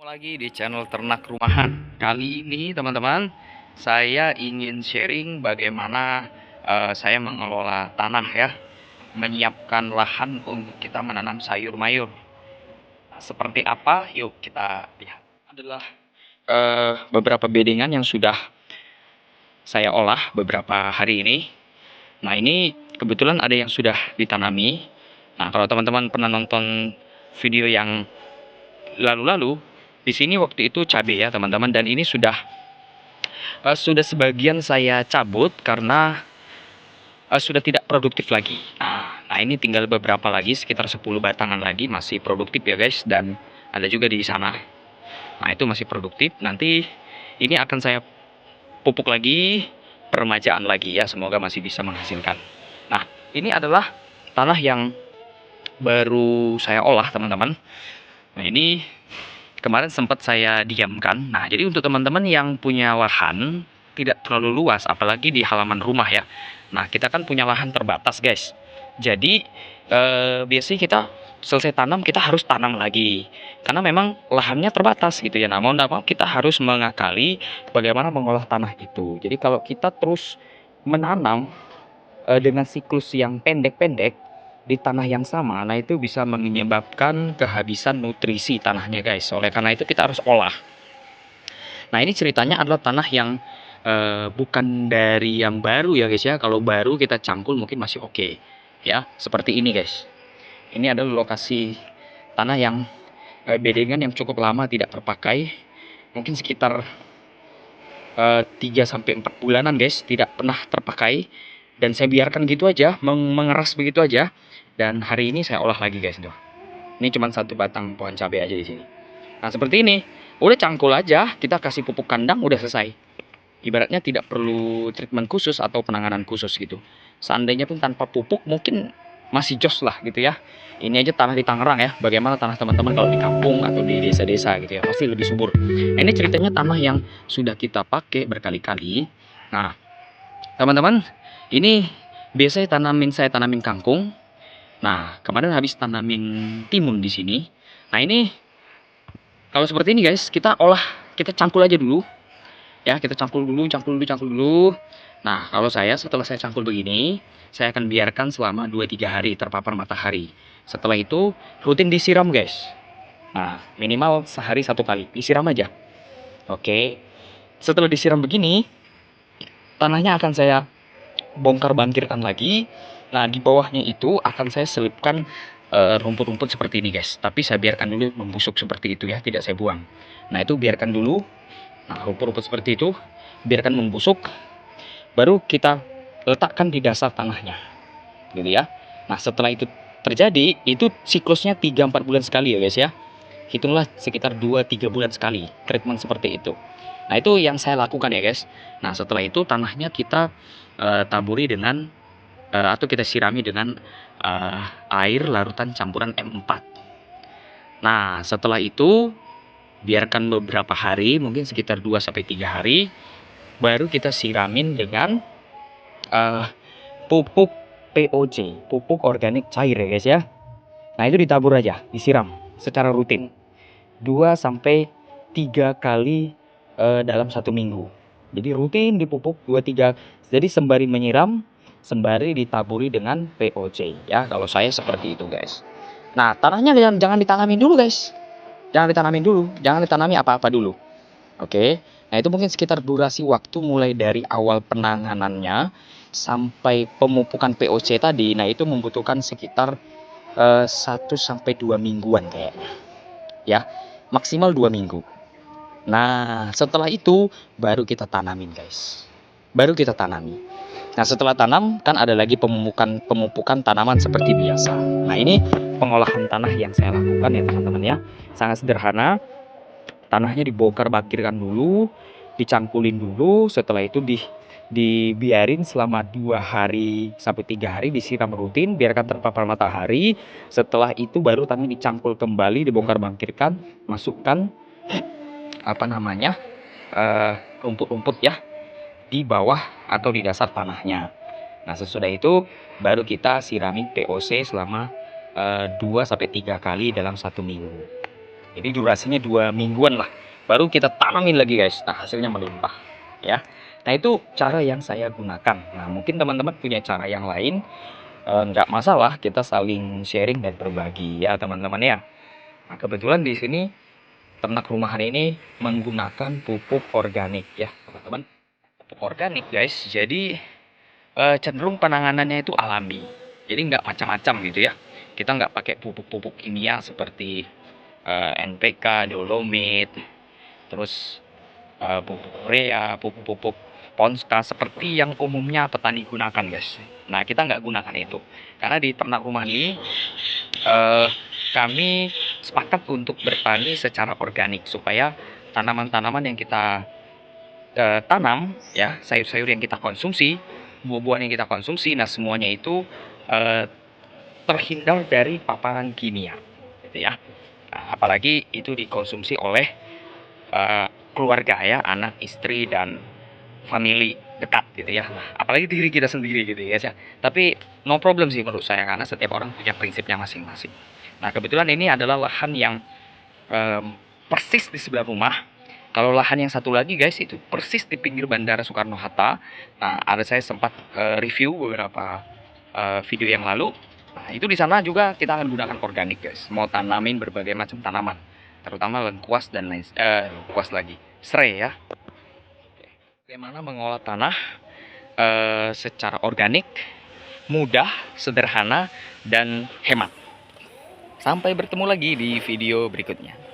Lagi di channel Ternak Rumahan. Kali ini teman-teman, saya ingin sharing bagaimana saya mengelola tanah ya, menyiapkan lahan untuk kita menanam sayur mayur. Seperti apa? Yuk kita lihat. Adalah beberapa bedengan yang sudah saya olah beberapa hari ini. Nah, ini kebetulan ada yang sudah ditanami. Nah, kalau teman-teman pernah nonton video yang lalu-lalu, di sini waktu itu cabai ya teman-teman, dan ini sudah sebagian saya cabut karena sudah tidak produktif lagi. Nah, ini tinggal beberapa lagi, sekitar 10 batangan lagi masih produktif ya guys, dan ada juga di sana. Nah, itu masih produktif. Nanti ini akan saya pupuk lagi, peremajaan lagi ya, semoga masih bisa menghasilkan. Nah, ini adalah tanah yang baru saya olah teman-teman. Nah, ini kemarin sempat saya diamkan. Nah, jadi untuk teman-teman yang punya lahan tidak terlalu luas, apalagi di halaman rumah ya. Nah, kita kan punya lahan terbatas guys. Jadi biasanya kita selesai tanam, kita harus tanam lagi. Karena memang lahannya terbatas gitu ya. Namun kita harus mengakali bagaimana mengolah tanah itu. Jadi kalau kita terus menanam dengan siklus yang pendek-pendek di tanah yang sama, nah itu bisa menyebabkan kehabisan nutrisi tanahnya guys. Oleh karena itu kita harus olah. Nah, ini ceritanya adalah tanah yang bukan dari yang baru ya guys ya. Kalau baru kita cangkul mungkin masih oke ya, seperti ini guys. Ini adalah lokasi tanah yang bedengan yang cukup lama tidak terpakai, mungkin sekitar 3-4 bulanan guys, tidak pernah terpakai. Dan saya biarkan gitu aja, mengeras begitu aja. Dan hari ini saya olah lagi guys tuh. Ini cuma satu batang pohon cabai aja di sini. Nah, seperti ini. Udah cangkul aja, kita kasih pupuk kandang, udah selesai. Ibaratnya tidak perlu treatment khusus atau penanganan khusus gitu. Seandainya pun tanpa pupuk mungkin masih jos lah gitu ya. Ini aja tanah di Tangerang ya. Bagaimana tanah teman-teman kalau di kampung atau di desa-desa gitu ya, pasti lebih subur. Nah, ini ceritanya tanah yang sudah kita pakai berkali-kali. Nah, teman-teman, ini biasanya saya tanamin kangkung. Nah, kemarin habis tanamin timun di sini. Nah, ini kalau seperti ini guys, kita olah, kita cangkul aja dulu. Ya, kita cangkul dulu. Nah, kalau setelah saya cangkul begini, saya akan biarkan selama 2-3 hari terpapar matahari. Setelah itu rutin disiram guys. Nah, minimal sehari 1 kali, disiram aja. Oke. Setelah disiram begini, tanahnya akan saya bongkar bangkirkan lagi. Nah, di bawahnya itu akan saya selipkan rumput-rumput seperti ini guys. Tapi saya biarkan dulu membusuk seperti itu ya, tidak saya buang. Nah, itu biarkan dulu. Nah, rumput-rumput seperti itu biarkan membusuk, baru kita letakkan di dasar tanahnya gitu ya. Nah, setelah itu terjadi, itu siklusnya 3-4 bulan sekali ya guys ya. Hitunglah sekitar 2-3 bulan sekali treatment seperti itu. Nah, itu yang saya lakukan ya guys. Nah, setelah itu tanahnya kita taburi dengan atau kita sirami dengan air larutan campuran M4. Nah, setelah itu biarkan beberapa hari, mungkin sekitar 2-3 hari, baru kita siramin dengan pupuk POC, pupuk organik cair ya guys ya. Nah, itu ditabur aja, disiram secara rutin 2-3 kali dalam 1 minggu. Jadi rutin dipupuk 2-3. Jadi sembari menyiram, sembari ditaburi dengan POC ya. Kalau saya seperti itu guys. Nah, tanahnya jangan ditanamin dulu guys. Jangan ditanami apa-apa dulu. Oke. Nah, itu mungkin sekitar durasi waktu mulai dari awal penanganannya sampai pemupukan POC tadi. Nah, itu membutuhkan sekitar 1-2 mingguan kayaknya. Ya, maksimal 2 minggu. Nah, setelah itu baru kita tanamin guys. Baru kita tanami. Nah, setelah tanam kan ada lagi pemupukan tanaman seperti biasa. Nah, ini pengolahan tanah yang saya lakukan ya teman-teman ya. Sangat sederhana. Tanahnya dibongkar bangkirkan dulu, dicangkulin dulu. Setelah itu dibiarin selama 2-3 hari, disiram rutin, biarkan terpapar matahari. Setelah itu baru tanah dicangkul kembali, dibongkar bangkirkan, masukkan rumput-rumput ya di bawah atau di dasar tanahnya. Nah, sesudah itu baru kita sirami POC selama 2-3 kali dalam 1 minggu. Jadi durasinya 2 mingguan lah. Baru kita tanamin lagi guys. Nah, hasilnya melimpah ya. Nah, itu cara yang saya gunakan. Nah, mungkin teman-teman punya cara yang lain, nggak masalah, kita saling sharing dan berbagi ya teman-teman ya. Nah, kebetulan di sini ternak rumahan ini menggunakan pupuk organik ya teman-teman. Pupuk organik guys. Jadi cenderung penanganannya itu alami. Jadi nggak macam-macam gitu ya. Kita nggak pakai pupuk-pupuk kimia seperti NPK, dolomit, terus pupuk urea, pupuk-pupuk Ponska seperti yang umumnya petani gunakan guys. Nah, kita nggak gunakan itu. Karena di ternak rumah ini kami sepakat untuk bertani secara organik supaya tanaman-tanaman yang kita tanam ya, sayur-sayur yang kita konsumsi, buah-buahan yang kita konsumsi, nah semuanya itu eh, terhindar dari paparan kimia gitu ya. Nah, apalagi itu dikonsumsi oleh keluarga ya, anak, istri, dan family dekat gitu ya. Apalagi diri kita sendiri gitu ya. Tapi no problem sih menurut saya karena setiap orang punya prinsipnya masing-masing. Nah, kebetulan ini adalah lahan yang persis di sebelah rumah. Kalau lahan yang satu lagi guys itu persis di pinggir Bandara Soekarno-Hatta. Nah, ada saya sempat review beberapa video yang lalu. Nah, itu di sana juga kita akan gunakan organik guys. Mau tanamin berbagai macam tanaman, terutama lengkuas dan lain lengkuas lagi, serai ya. Bagaimana mengolah tanah secara organik, mudah, sederhana, dan hemat. Sampai bertemu lagi di video berikutnya.